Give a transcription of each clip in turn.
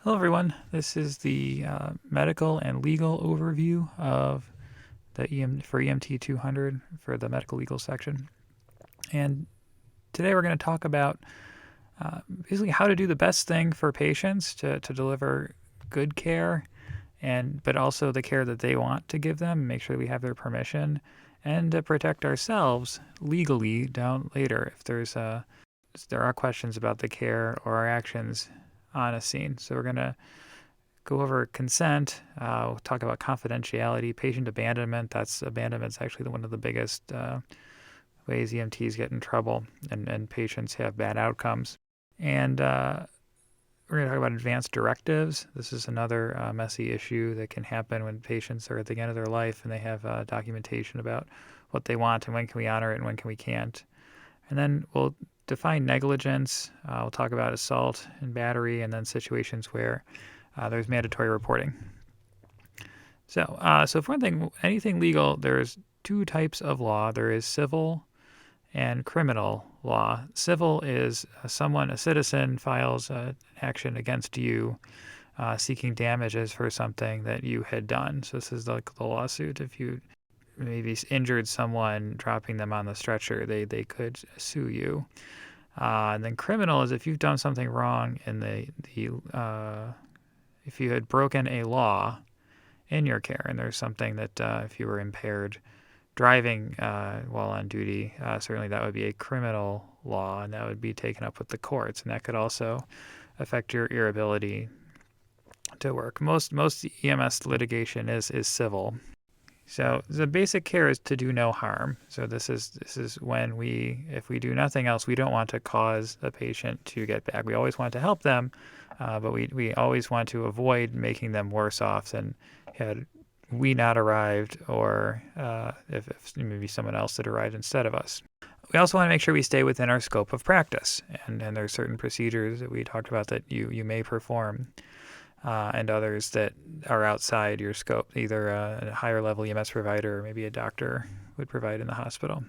Hello, everyone. This is the medical and legal overview of the for EMT 200 for the medical legal section. And today we're going to talk about basically how to do the best thing for patients to deliver good care, but also the care that they want to give them, make sure we have their permission, and to protect ourselves legally down later if there are questions about the care or our actions on a scene. So we're going to go over consent. We'll talk about confidentiality, patient abandonment. Abandonment's actually one of the biggest ways EMTs get in trouble and patients have bad outcomes. And we're going to talk about advanced directives. This is another messy issue that can happen when patients are at the end of their life and they have documentation about what they want and when can we honor it and when can we can't. And then we'll define negligence. We'll talk about assault and battery, and then situations where there's mandatory reporting. So for one thing, anything legal, there's two types of law. There is civil and criminal law. Civil is a citizen files an action against you seeking damages for something that you had done. So this is like the lawsuit. If you maybe injured someone, dropping them on the stretcher, they could sue you. And then criminal is if you've done something wrong in if you had broken a law in your care, and there's something that if you were impaired driving while on duty, certainly that would be a criminal law, and that would be taken up with the courts, and that could also affect your ability to work. Most EMS litigation is civil. So the basic care is to do no harm. So this is when if we do nothing else, we don't want to cause the patient to get back. We always want to help them, but we always want to avoid making them worse off than had we not arrived, or if maybe someone else had arrived instead of us. We also want to make sure we stay within our scope of practice, and there are certain procedures that we talked about that you may perform. And others that are outside your scope, either a higher level EMS provider or maybe a doctor would provide in the hospital.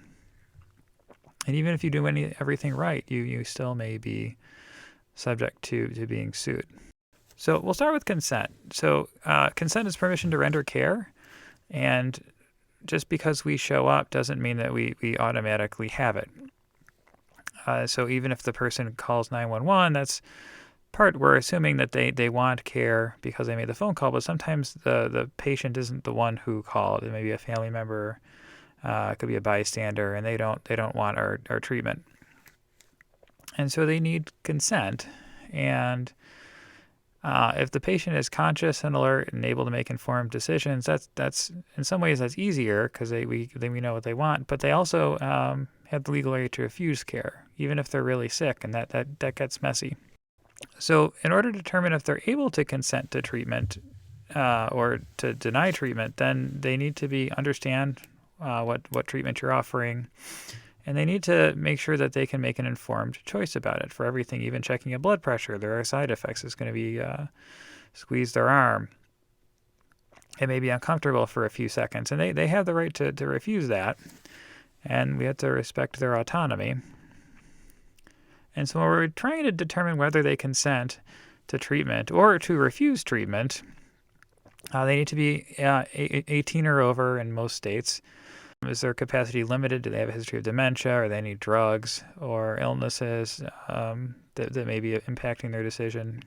And even if you do everything right, you still may be subject to being sued. So we'll start with consent. So consent is permission to render care, and just because we show up doesn't mean that we automatically have it. So even if the person calls 911, that's we're assuming that they want care because they made the phone call, but sometimes the patient isn't the one who called. It may be a family member, it could be a bystander, and they don't want our treatment. And so they need consent. And if the patient is conscious and alert and able to make informed decisions, that's in some ways that's easier because we know what they want, but they also have the legal right to refuse care, even if they're really sick, and that gets messy. So in order to determine if they're able to consent to treatment or to deny treatment, then they need to understand what treatment you're offering, and they need to make sure that they can make an informed choice about it. For everything, even checking a blood pressure, there are side effects. It's going to be squeeze their arm. It may be uncomfortable for a few seconds, and they have the right to refuse that, and we have to respect their autonomy. And so when we're trying to determine whether they consent to treatment or to refuse treatment, they need to be 18 or over in most states. Is their capacity limited? Do they have a history of dementia, or they need drugs or illnesses that may be impacting their decision?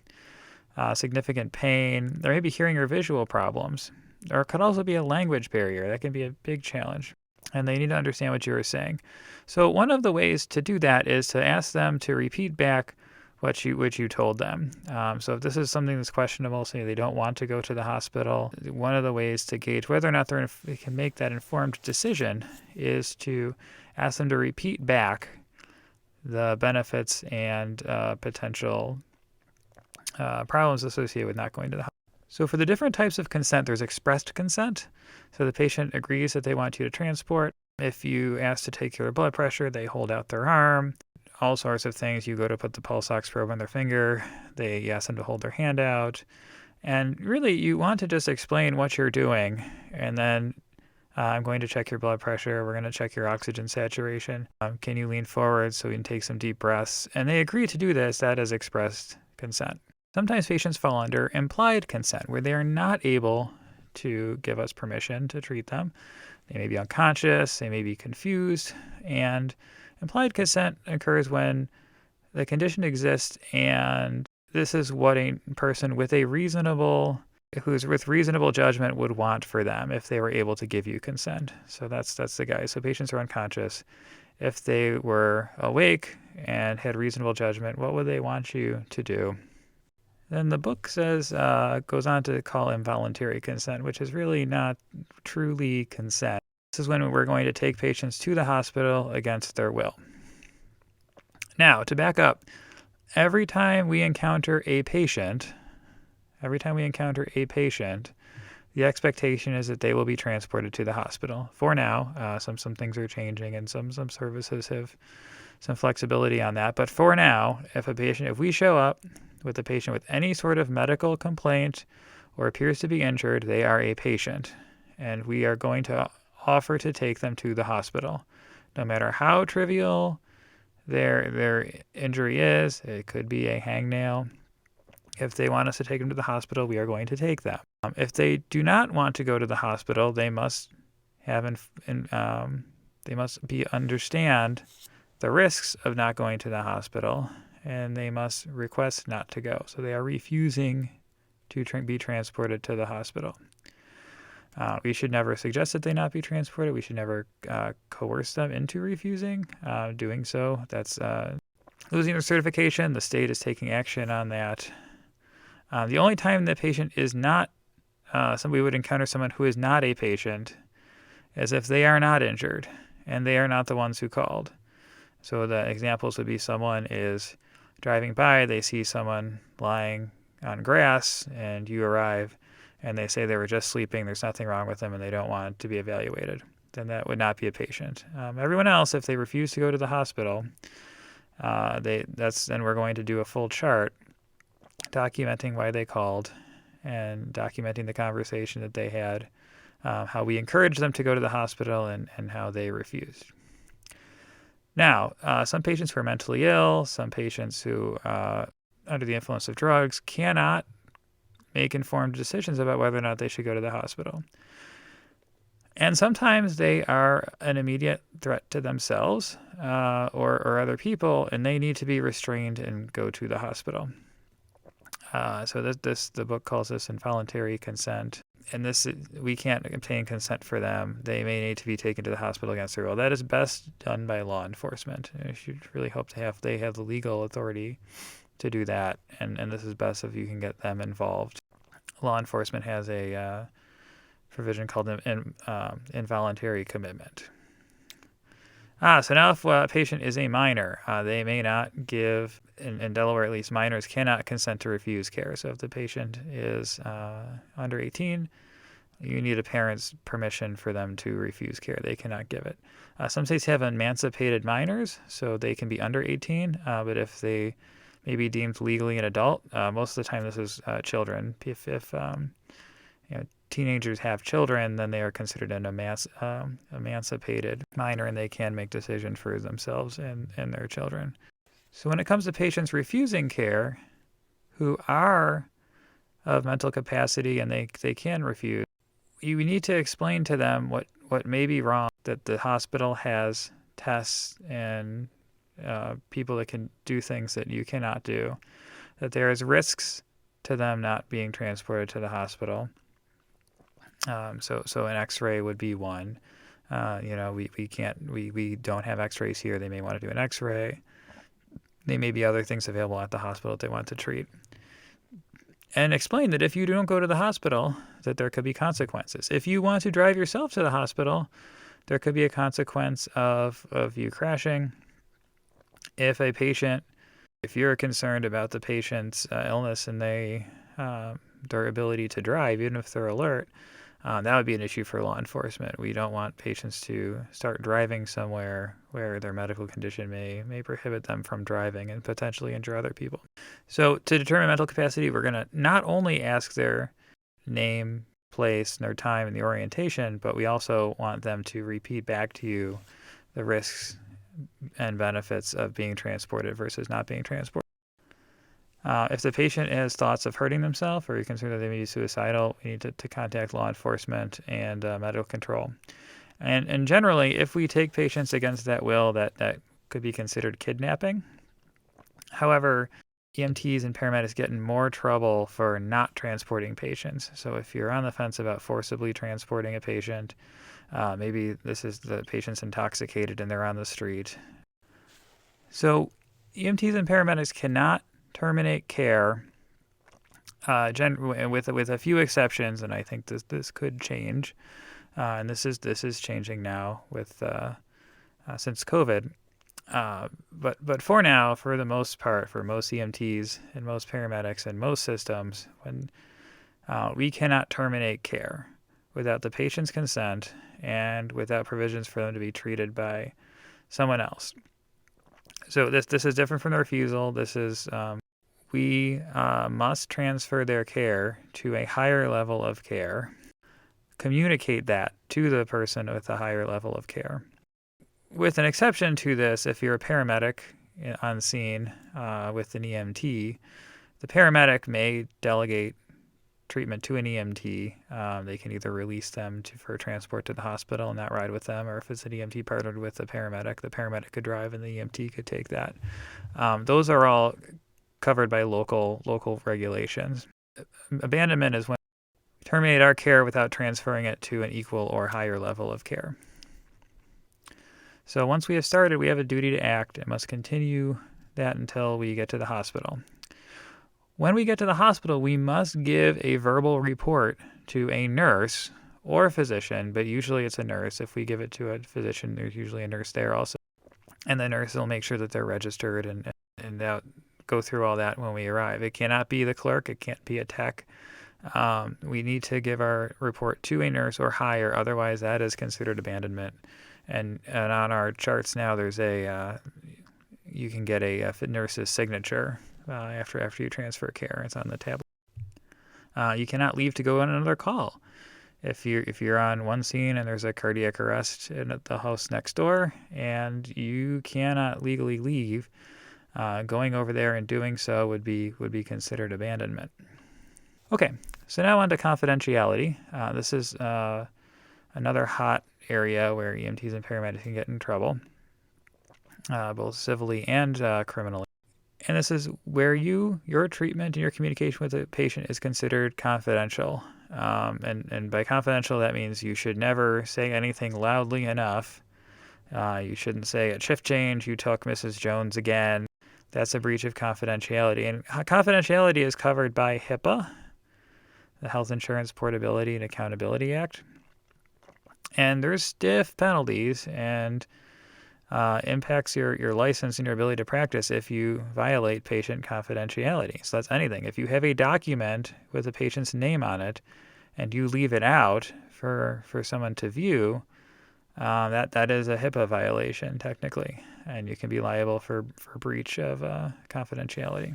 Significant pain. There may be hearing or visual problems. Or it could also be a language barrier. That can be a big challenge. And they need to understand what you are saying. So one of the ways to do that is to ask them to repeat back what you told them. So if this is something that's questionable, say they don't want to go to the hospital, one of the ways to gauge whether or not they can make that informed decision is to ask them to repeat back the benefits and potential problems associated with not going to the hospital. So for the different types of consent, there's expressed consent. So the patient agrees that they want you to transport. If you ask to take your blood pressure, they hold out their arm. All sorts of things. You go to put the pulse ox probe on their finger. They ask them to hold their hand out. And really, you want to just explain what you're doing. And then I'm going to check your blood pressure. We're going to check your oxygen saturation. Can you lean forward so we can take some deep breaths? And they agree to do this. That is expressed consent. Sometimes patients fall under implied consent, where they are not able to give us permission to treat them. They may be unconscious, they may be confused, and implied consent occurs when the condition exists, and this is what a person with reasonable judgment would want for them if they were able to give you consent. So that's the guy. So patients are unconscious. If they were awake and had reasonable judgment, what would they want you to do? Then the book goes on to call involuntary consent, which is really not truly consent. This is when we're going to take patients to the hospital against their will. Now, to back up, every time we encounter a patient, the expectation is that they will be transported to the hospital. For now, some things are changing, and some services have some flexibility on that. But for now, if we show up with a patient with any sort of medical complaint or appears to be injured, they are a patient, and we are going to offer to take them to the hospital, no matter how trivial their injury is. It could be a hangnail. If they want us to take them to the hospital, we are going to take them. If they do not want to go to the hospital, they must understand the risks of not going to the hospital, and they must request not to go. So they are refusing to be transported to the hospital. We should never suggest that they not be transported. We should never coerce them into refusing doing so. That's losing their certification. The state is taking action on that. The only time the patient is not, we would encounter someone who is not a patient, is if they are not injured and they are not the ones who called. So the examples would be someone is driving by, they see someone lying on grass, and you arrive, and they say they were just sleeping, there's nothing wrong with them, and they don't want to be evaluated. Then that would not be a patient. Everyone else, if they refuse to go to the hospital, then we're going to do a full chart documenting why they called and documenting the conversation that they had, how we encouraged them to go to the hospital, and how they refused. Now, some patients who are mentally ill, some patients who are under the influence of drugs cannot make informed decisions about whether or not they should go to the hospital. And sometimes they are an immediate threat to themselves or other people, and they need to be restrained and go to the hospital. So the book calls this involuntary consent. And we can't obtain consent for them. They may need to be taken to the hospital against their will. That is best done by law enforcement. You should really hope they have the legal authority to do that. And this is best if you can get them involved. Law enforcement has a provision called involuntary commitment. So now if a patient is a minor, they may not give, in Delaware at least, minors cannot consent to refuse care. So if the patient is under 18, you need a parent's permission for them to refuse care. They cannot give it. Some states have emancipated minors, so they can be under 18, but if they may be deemed legally an adult, most of the time this is children. If teenagers have children, then they are considered an emancipated minor, and they can make decisions for themselves and their children. So when it comes to patients refusing care who are of mental capacity and they can refuse, you need to explain to them what may be wrong, that the hospital has tests and people that can do things that you cannot do, that there is risks to them not being transported to the hospital. So an X-ray would be one. We don't have X-rays here. They may want to do an X-ray. There may be other things available at the hospital that they want to treat. And explain that if you don't go to the hospital, that there could be consequences. If you want to drive yourself to the hospital, there could be a consequence of you crashing. If you're concerned about the patient's illness and their ability to drive, even if they're alert, that would be an issue for law enforcement. We don't want patients to start driving somewhere where their medical condition may prohibit them from driving and potentially injure other people. So to determine mental capacity, we're going to not only ask their name, place, and their time and the orientation, but we also want them to repeat back to you the risks and benefits of being transported versus not being transported. If the patient has thoughts of hurting themselves or you're concerned that they may be suicidal, we need to contact law enforcement and medical control. And generally, if we take patients against that will, that could be considered kidnapping. However, EMTs and paramedics get in more trouble for not transporting patients. So if you're on the fence about forcibly transporting a patient, maybe this is the patient's intoxicated and they're on the street. So EMTs and paramedics cannot terminate care, with a few exceptions, and I think this could change, and this is changing now with since COVID. But for now, for the most part, for most EMTs and most paramedics and most systems, when we cannot terminate care without the patient's consent and without provisions for them to be treated by someone else. So this is different from the refusal. This is we must transfer their care to a higher level of care, communicate that to the person with a higher level of care. With an exception to this, if you're a paramedic on scene with an EMT, the paramedic may delegate treatment to an EMT. They can either release them for transport to the hospital and not ride with them, or if it's an EMT partnered with the paramedic could drive and the EMT could take that. Those are all covered by local regulations. Abandonment is when we terminate our care without transferring it to an equal or higher level of care. So once we have started, we have a duty to act and must continue that until we get to the hospital. When we get to the hospital, we must give a verbal report to a nurse or a physician, but usually it's a nurse. If we give it to a physician, there's usually a nurse there also. And the nurse will make sure that they're registered and go through all that when we arrive. It cannot be the clerk. It can't be a tech. We need to give our report to a nurse or higher. Otherwise, that is considered abandonment. And on our charts now, there's you can get a nurse's signature after you transfer care. It's on the tablet. You cannot leave to go on another call. If you're on one scene and there's a cardiac arrest at the house next door, and you cannot legally leave, going over there and doing so would be considered abandonment. Okay, so now on to confidentiality. This is another hot area where EMTs and paramedics can get in trouble, both civilly and criminally. And this is where your treatment and your communication with the patient is considered confidential. And by confidential, that means you should never say anything loudly enough. You shouldn't say, at shift change, you took Mrs. Jones again. That's a breach of confidentiality. And confidentiality is covered by HIPAA, the Health Insurance Portability and Accountability Act. And there's stiff penalties and impacts your license and your ability to practice if you violate patient confidentiality. So that's anything. If you have a document with a patient's name on it and you leave it out for someone to view, that is a HIPAA violation technically, and you can be liable for breach of confidentiality.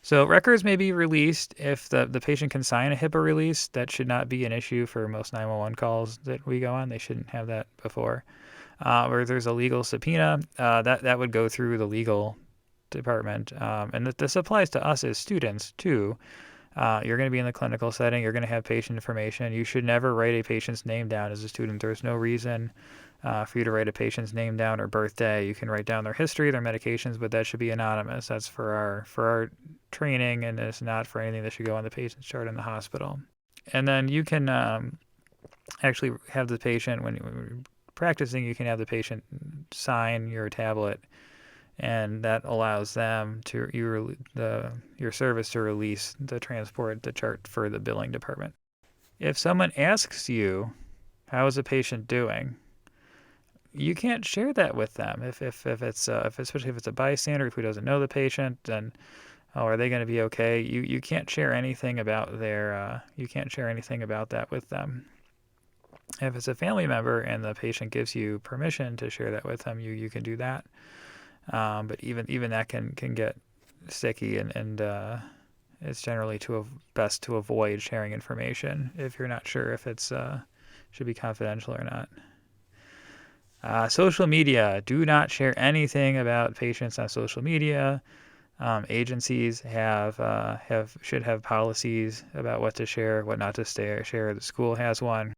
So records may be released if the patient can sign a HIPAA release. That should not be an issue for most 911 calls that we go on. They shouldn't have that before. Where there's a legal subpoena, that would go through the legal department. And this applies to us as students too. You're going to be in the clinical setting. You're going to have patient information. You should never write a patient's name down as a student. There's no reason for you to write a patient's name down or birthday. You can write down their history, their medications, but that should be anonymous. That's for our training, and it's not for anything that should go on the patient's chart in the hospital. And then you can actually have the patient, when you're practicing, you can have the patient sign your tablet, and that allows them your service to release the chart for the billing department. If someone asks you, how is a patient doing, you can't share that with them. If it's especially if it's a bystander who doesn't know the patient, then are they going to be okay? You can't share anything about that with them. If it's a family member and the patient gives you permission to share that with them, you can do that. But even that can get sticky, and it's generally best to avoid sharing information if you're not sure if it's should be confidential or not. Social media. Do not share anything about patients on social media. Agencies should have policies about what to share, what not to share. The school has one.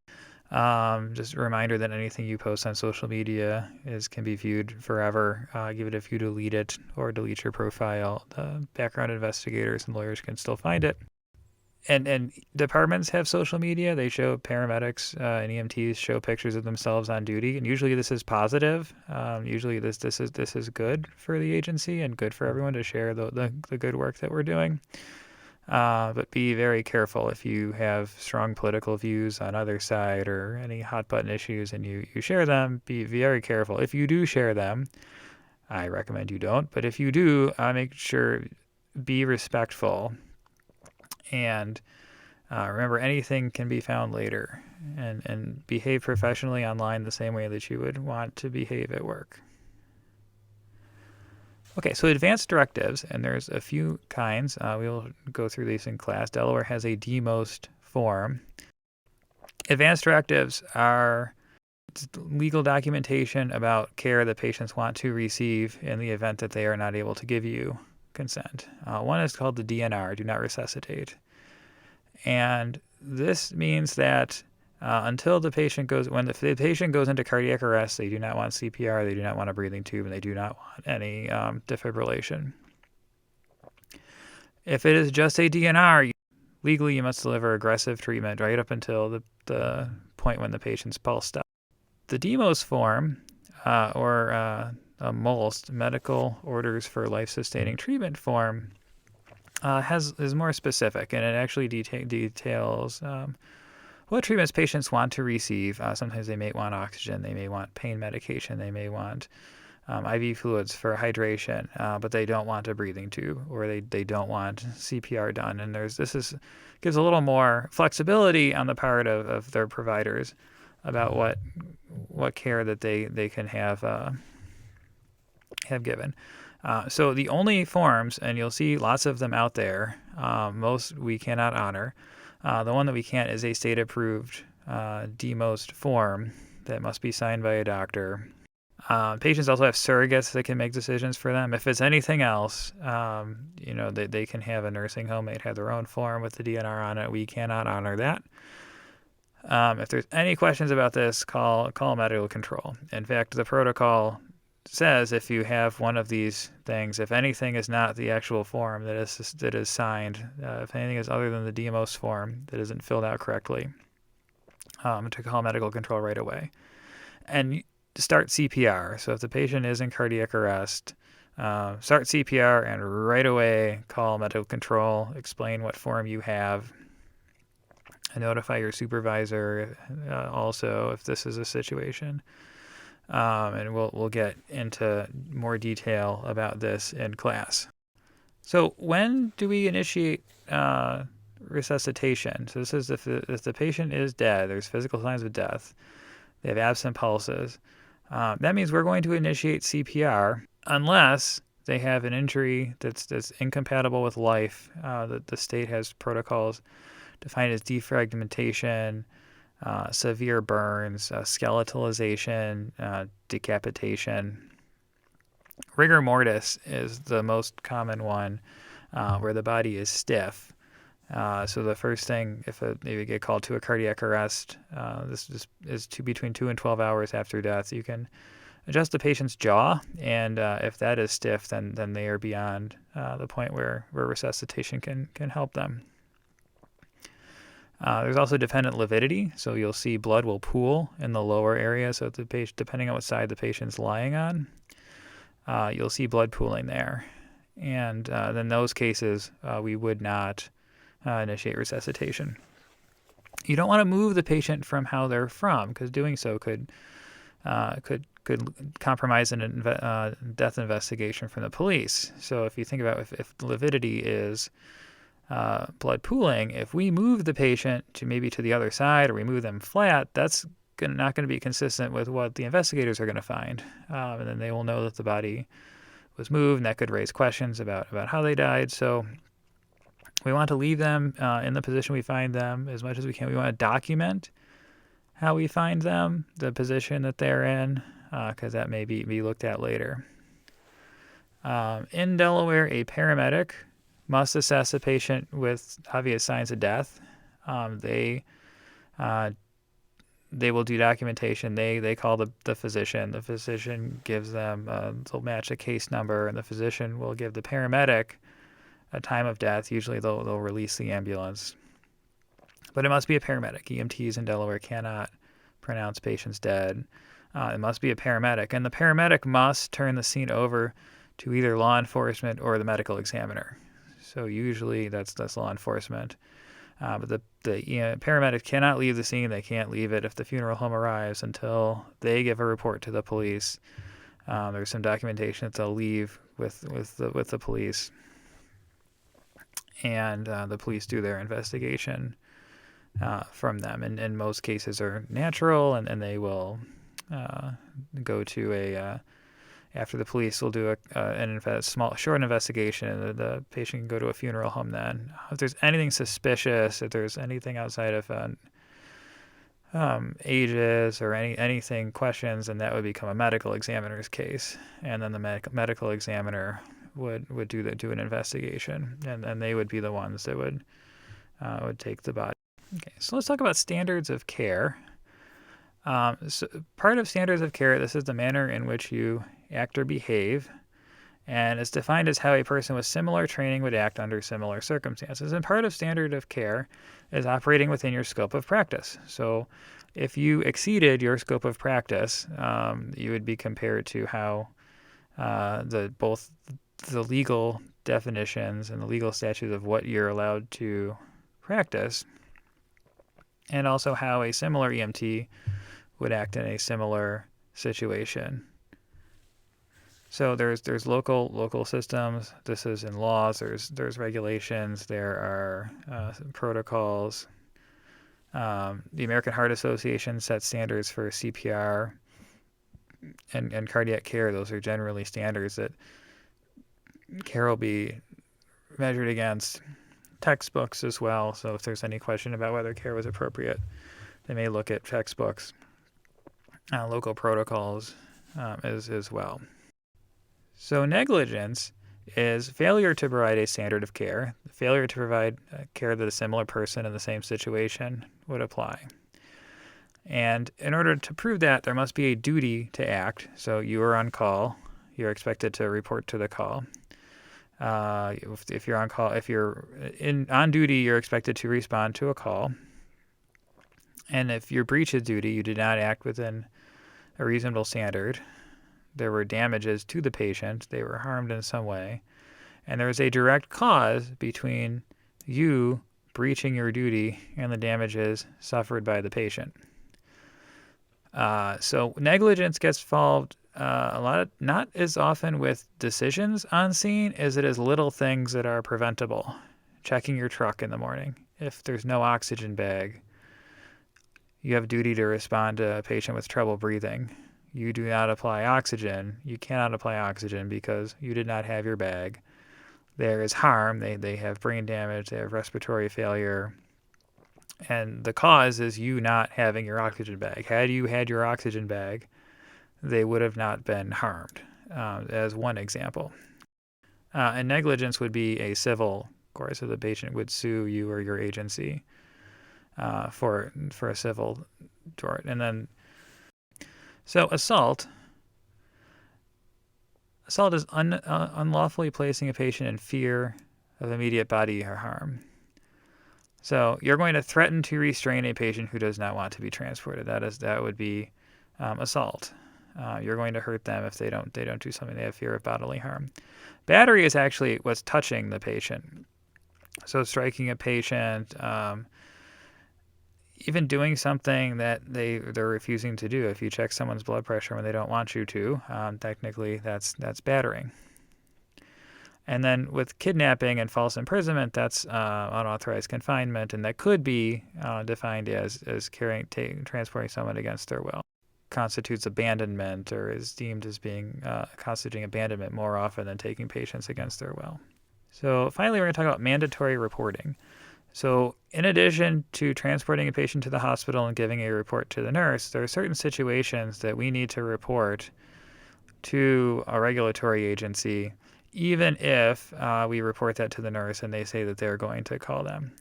Just a reminder that anything you post on social media can be viewed forever. Even if you delete it or delete your profile, the background investigators and lawyers can still find it. And departments have social media. They show paramedics and EMTs show pictures of themselves on duty, and usually this is positive. Usually this is good for the agency and good for everyone to share the good work that we're doing. But be very careful if you have strong political views on either side or any hot button issues and you share them. Be very careful. If you do share them, I recommend you don't. But if you do, make sure be respectful. And remember, anything can be found later, and behave professionally online the same way that you would want to behave at work. Okay, so advanced directives, and there's a few kinds. We'll go through these in class. Delaware has a DMOST form. Advanced directives are legal documentation about care that patients want to receive in the event that they are not able to give you consent. One is called the DNR, do not resuscitate. And this means that until the patient when the patient goes into cardiac arrest, they do not want CPR, they do not want a breathing tube, and they do not want any defibrillation. If it is just a DNR, legally you must deliver aggressive treatment right up until the point when the patient's pulse stops. The DMOST form, or a MOLST, Medical Orders for Life-Sustaining Treatment form, is more specific, and it actually details what treatments patients want to receive. Sometimes they may want oxygen, they may want pain medication, they may want IV fluids for hydration, but they don't want a breathing tube, or they don't want CPR done. And gives a little more flexibility on the part of their providers about what care that they can have given. So the only forms, and you'll see lots of them out there, most we cannot honor. The one that we can't is a state-approved DMOST form that must be signed by a doctor. Patients also have surrogates that can make decisions for them. If it's anything else, they can have a nursing home. They'd have their own form with the DNR on it. We cannot honor that. If there's any questions about this, call medical control. In fact, the protocol says if you have one of these things, if anything is not the actual form that is signed, if anything is other than the DMOST form that isn't filled out correctly, to call medical control right away. And start CPR. So if the patient is in cardiac arrest, start CPR and right away call medical control, explain what form you have, and notify your supervisor also if this is a situation. And we'll get into more detail about this in class. So when do we initiate resuscitation? So this is if the patient is dead, there's physical signs of death, they have absent pulses. That means we're going to initiate CPR unless they have an injury that's incompatible with life. The state has protocols defined as defragmentation, severe burns, skeletalization, decapitation. Rigor mortis is the most common one, where the body is stiff. So the first thing, if you get called to a cardiac arrest, this is between 2 and 12 hours after death, you can adjust the patient's jaw, and if that is stiff, then they are beyond the point where resuscitation can help them. There's also dependent lividity, so you'll see blood will pool in the lower area. So the patient, depending on what side the patient's lying on, you'll see blood pooling there. And in those cases, we would not initiate resuscitation. You don't want to move the patient from how they're from, because doing so could compromise a death investigation from the police. So if you think about if lividity is blood pooling, if we move the patient to the other side, or we move them flat, that's not going to be consistent with what the investigators are going to find. And then they will know that the body was moved, and that could raise questions about how they died. So we want to leave them in the position we find them as much as we can. We want to document how we find them, the position that they're in, because that may be looked at later. In Delaware, a paramedic must assess a patient with obvious signs of death. They uh, they will do documentation. They call the physician. The physician gives them, they'll match a case number, and the physician will give the paramedic a time of death. Usually they'll release the ambulance. But it must be a paramedic. EMTs in Delaware cannot pronounce patients dead. It must be a paramedic. And the paramedic must turn the scene over to either law enforcement or the medical examiner. So usually that's law enforcement. But the paramedic cannot leave the scene. They can't leave it if the funeral home arrives until they give a report to the police. There's some documentation that they'll leave with the police, and the police do their investigation from them. And in most cases are natural, and they will go to after the police will do a short investigation, the patient can go to a funeral home then. If there's anything suspicious, if there's anything outside of ages or anything questions, then that would become a medical examiner's case. And then the medical examiner would do an investigation, and they would be the ones that would take the body. Okay, so let's talk about standards of care. So part of standards of care, this is the manner in which you act or behave, and it's defined as how a person with similar training would act under similar circumstances. And part of standard of care is operating within your scope of practice. So if you exceeded your scope of practice, you would be compared to how both the legal definitions and the legal statutes of what you're allowed to practice, and also how a similar EMT would act in a similar situation. So there's local systems. This is in laws. There's regulations. There are protocols. The American Heart Association sets standards for CPR and cardiac care. Those are generally standards that care will be measured against. Textbooks as well. So if there's any question about whether care was appropriate, they may look at textbooks. Local protocols as well. So negligence is failure to provide a standard of care. Failure to provide care that a similar person in the same situation would apply. And in order to prove that, there must be a duty to act. So you are on call. You're expected to report to the call. If you're on call, if you're on duty, you're expected to respond to a call. And if you breach of duty, you did not act within a reasonable standard, there were damages to the patient, they were harmed in some way, and there was a direct cause between you breaching your duty and the damages suffered by the patient. So negligence gets involved not as often with decisions on scene as it is little things that are preventable. Checking your truck in the morning. If there's no oxygen bag, you have duty to respond to a patient with trouble breathing. You do not apply oxygen. You cannot apply oxygen because you did not have your bag. There is harm. They have brain damage. They have respiratory failure. And the cause is you not having your oxygen bag. Had you had your oxygen bag, they would have not been harmed, as one example. And negligence would be a civil court, so the patient would sue you or your agency for a civil tort. And then, so assault is unlawfully placing a patient in fear of immediate bodily harm. So you're going to threaten to restrain a patient who does not want to be transported. That would be assault. You're going to hurt them if they don't do something. They have fear of bodily harm. Battery is actually what's touching the patient. So striking a patient, even doing something that they're refusing to do. If you check someone's blood pressure when they don't want you to, technically that's battering. And then with kidnapping and false imprisonment, that's unauthorized confinement, and that could be defined as transporting someone against their will. Constitutes abandonment, or is deemed as being constituting abandonment more often than taking patients against their will. So finally, we're going to talk about mandatory reporting. So in addition to transporting a patient to the hospital and giving a report to the nurse, there are certain situations that we need to report to a regulatory agency even if we report that to the nurse and they say that they're going to call them.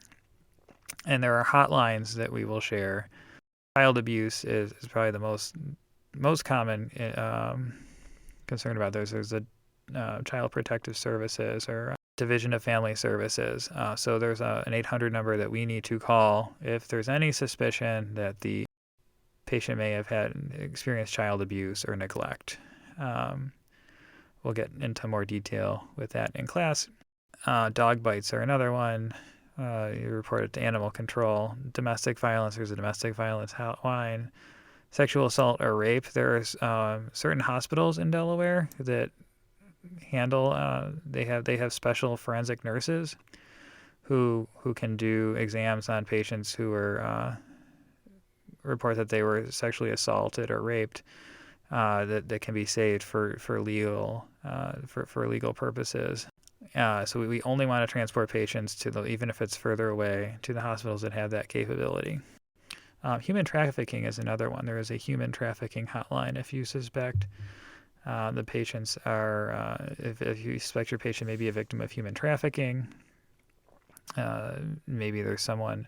And there are hotlines that we will share. Child abuse is probably the most common concern about those. There's a Child Protective Services or Division of Family Services. So there's an 800 number that we need to call if there's any suspicion that the patient may have experienced child abuse or neglect. We'll get into more detail with that in class. Dog bites are another one. You report it to animal control. Domestic violence, there's a domestic violence hotline. Sexual assault or rape, there's certain hospitals in Delaware that handle, they have special forensic nurses who can do exams on patients who were report that they were sexually assaulted or raped, that can be saved for legal purposes. So we only want to transport patients to even if it's further away, to the hospitals that have that capability. Human trafficking is another one. There is a human trafficking hotline if you suspect the patients are, if you suspect your patient may be a victim of human trafficking. Maybe there's someone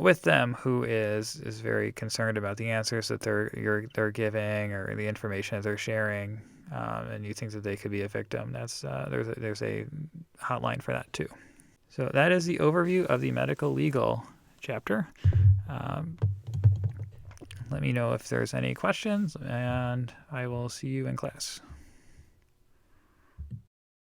with them who is very concerned about the answers that they're giving or the information that they're sharing, and you think that they could be a victim. That's there's a hotline for that too. So that is the overview of the medical legal chapter. Let me know if there's any questions, and I will see you in class.